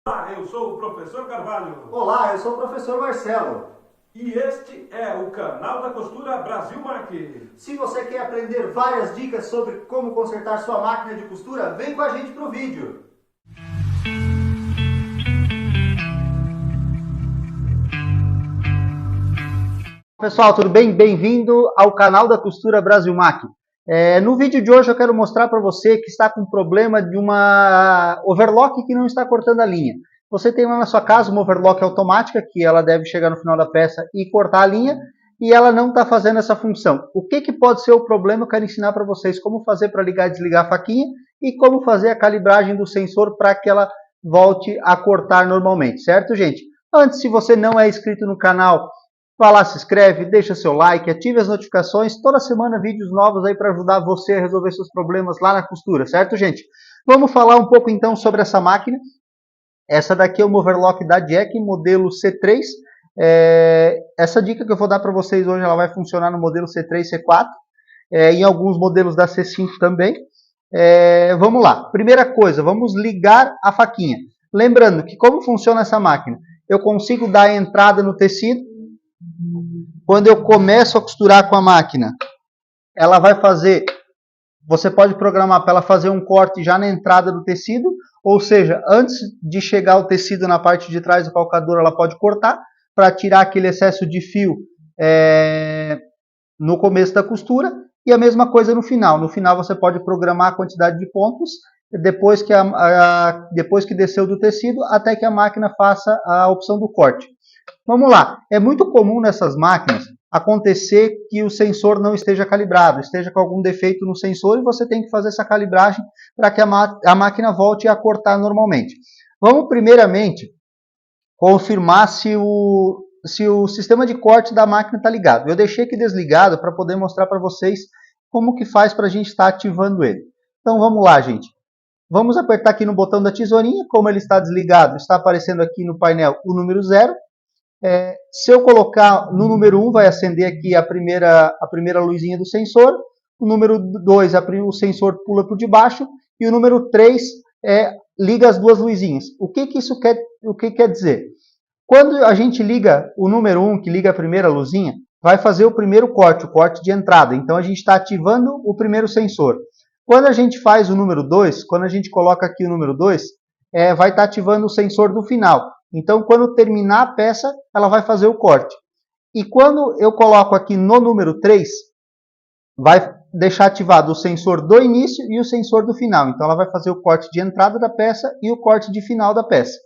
Olá, eu sou o professor Carvalho. Olá, eu sou o professor Marcelo. E este é o canal da Costura Brasil Mac. Se você quer aprender várias dicas sobre como consertar sua máquina de costura, vem com a gente pro vídeo. Pessoal, tudo bem? Bem-vindo ao canal da Costura Brasil Mac. No vídeo de hoje eu quero mostrar para você que está com problema de uma overlock que não está cortando a linha. Você tem lá na sua casa uma overlock automática, que ela deve chegar no final da peça e cortar a linha, e ela não está fazendo essa função. O que pode ser o problema? Eu quero ensinar para vocês como fazer para ligar e desligar a faquinha e como fazer a calibragem do sensor para que ela volte a cortar normalmente, certo, gente? Antes, se você não é inscrito no canal, vá lá, se inscreve, deixa seu like, ative as notificações. Toda semana vídeos novos aí para ajudar você a resolver seus problemas lá na costura, certo, gente? Vamos falar um pouco então sobre essa máquina. Essa daqui é uma overlock da Jack, modelo C3. Essa dica que eu vou dar para vocês hoje, ela vai funcionar no modelo C3, C4, em alguns modelos da C5 também. Vamos lá. Primeira coisa, vamos ligar a faquinha. Lembrando que como funciona essa máquina? Eu consigo dar a entrada no tecido. Quando eu começo a costurar com a máquina, ela vai fazer, você pode programar para ela fazer um corte já na entrada do tecido, ou seja, antes de chegar o tecido na parte de trás do calcador, ela pode cortar, para tirar aquele excesso de fio no começo da costura, e a mesma coisa no final. No final você pode programar a quantidade de pontos, depois que desceu do tecido, até que a máquina faça a opção do corte. Vamos lá, é muito comum nessas máquinas acontecer que o sensor não esteja calibrado, esteja com algum defeito no sensor e você tem que fazer essa calibragem para que a máquina volte a cortar normalmente. Vamos primeiramente confirmar se o sistema de corte da máquina está ligado. Eu deixei aqui desligado para poder mostrar para vocês como que faz para a gente estar ativando ele. Então vamos lá, gente. Vamos apertar aqui no botão da tesourinha, como ele está desligado, está aparecendo aqui no painel o número 0. Se eu colocar no número 1, vai acender aqui a primeira luzinha do sensor. O número 2, o sensor pula por debaixo. E o número 3 liga as duas luzinhas. O que isso quer dizer? Quando a gente liga o número 1, que liga a primeira luzinha, vai fazer o primeiro corte, o corte de entrada. Então a gente está ativando o primeiro sensor. Quando a gente faz o número 2, quando a gente coloca aqui o número 2, vai estar ativando o sensor do final. Então, quando terminar a peça, ela vai fazer o corte. E quando eu coloco aqui no número 3, vai deixar ativado o sensor do início e o sensor do final. Então, ela vai fazer o corte de entrada da peça e o corte de final da peça.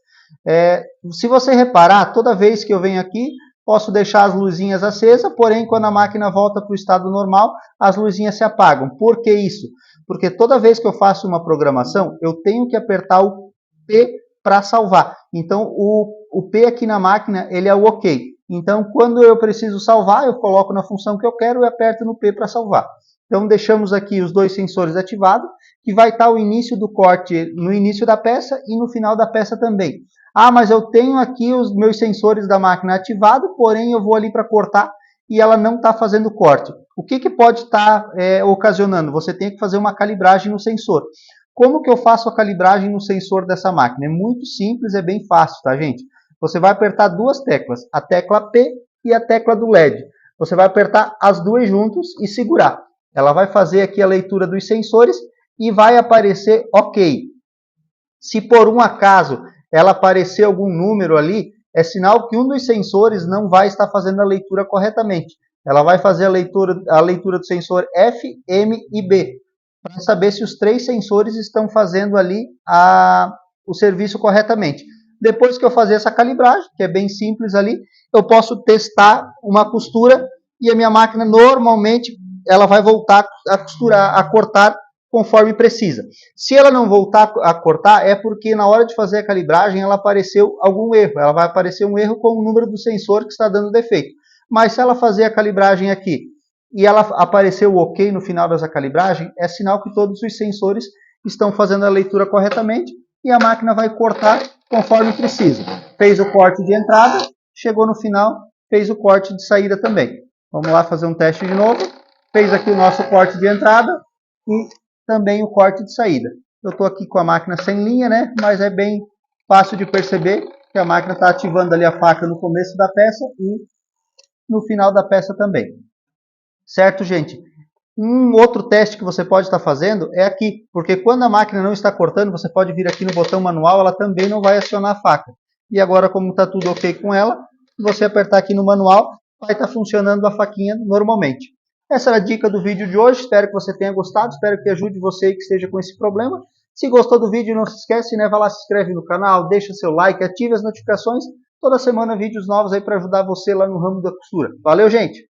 Se você reparar, toda vez que eu venho aqui, posso deixar as luzinhas acesas, porém, quando a máquina volta para o estado normal, as luzinhas se apagam. Por que isso? Porque toda vez que eu faço uma programação, eu tenho que apertar o P para salvar. Então, o P aqui na máquina, ele é o OK. Então, quando eu preciso salvar, eu coloco na função que eu quero e aperto no P para salvar. Então, deixamos aqui os dois sensores ativados, que vai estar o início do corte no início da peça e no final da peça também. Ah, mas eu tenho aqui os meus sensores da máquina ativados, porém eu vou ali para cortar e ela não está fazendo corte. O que pode estar ocasionando? Você tem que fazer uma calibragem no sensor. Como que eu faço a calibragem no sensor dessa máquina? É muito simples, é bem fácil, tá, gente? Você vai apertar duas teclas, a tecla P e a tecla do LED. Você vai apertar as duas juntos e segurar. Ela vai fazer aqui a leitura dos sensores e vai aparecer OK. Se por um acaso ela aparecer algum número ali, é sinal que um dos sensores não vai estar fazendo a leitura corretamente. Ela vai fazer a leitura do sensor F, M e B, para saber se os três sensores estão fazendo ali o serviço corretamente. Depois que eu fazer essa calibragem, que é bem simples ali, eu posso testar uma costura e a minha máquina normalmente ela vai voltar a costurar, a cortar conforme precisa. Se ela não voltar a cortar, é porque na hora de fazer a calibragem ela apareceu algum erro. Ela vai aparecer um erro com o número do sensor que está dando defeito. Mas se ela fazer a calibragem aqui e ela apareceu o OK no final dessa calibragem, é sinal que todos os sensores estão fazendo a leitura corretamente e a máquina vai cortar conforme precisa. Fez o corte de entrada, chegou no final, fez o corte de saída também. Vamos lá fazer um teste de novo. Fez aqui o nosso corte de entrada e também o corte de saída. Eu estou aqui com a máquina sem linha, né? Mas é bem fácil de perceber que a máquina está ativando ali a faca no começo da peça e no final da peça também. Certo, gente? Um outro teste que você pode estar fazendo é aqui, porque quando a máquina não está cortando, você pode vir aqui no botão manual, ela também não vai acionar a faca. E agora, como está tudo ok com ela, se você apertar aqui no manual, vai estar funcionando a faquinha normalmente. Essa era a dica do vídeo de hoje, espero que você tenha gostado, espero que ajude você que esteja com esse problema. Se gostou do vídeo, não se esquece, né? Vai lá, se inscreve no canal, deixa seu like, ative as notificações. Toda semana vídeos novos aí para ajudar você lá no ramo da costura. Valeu, gente!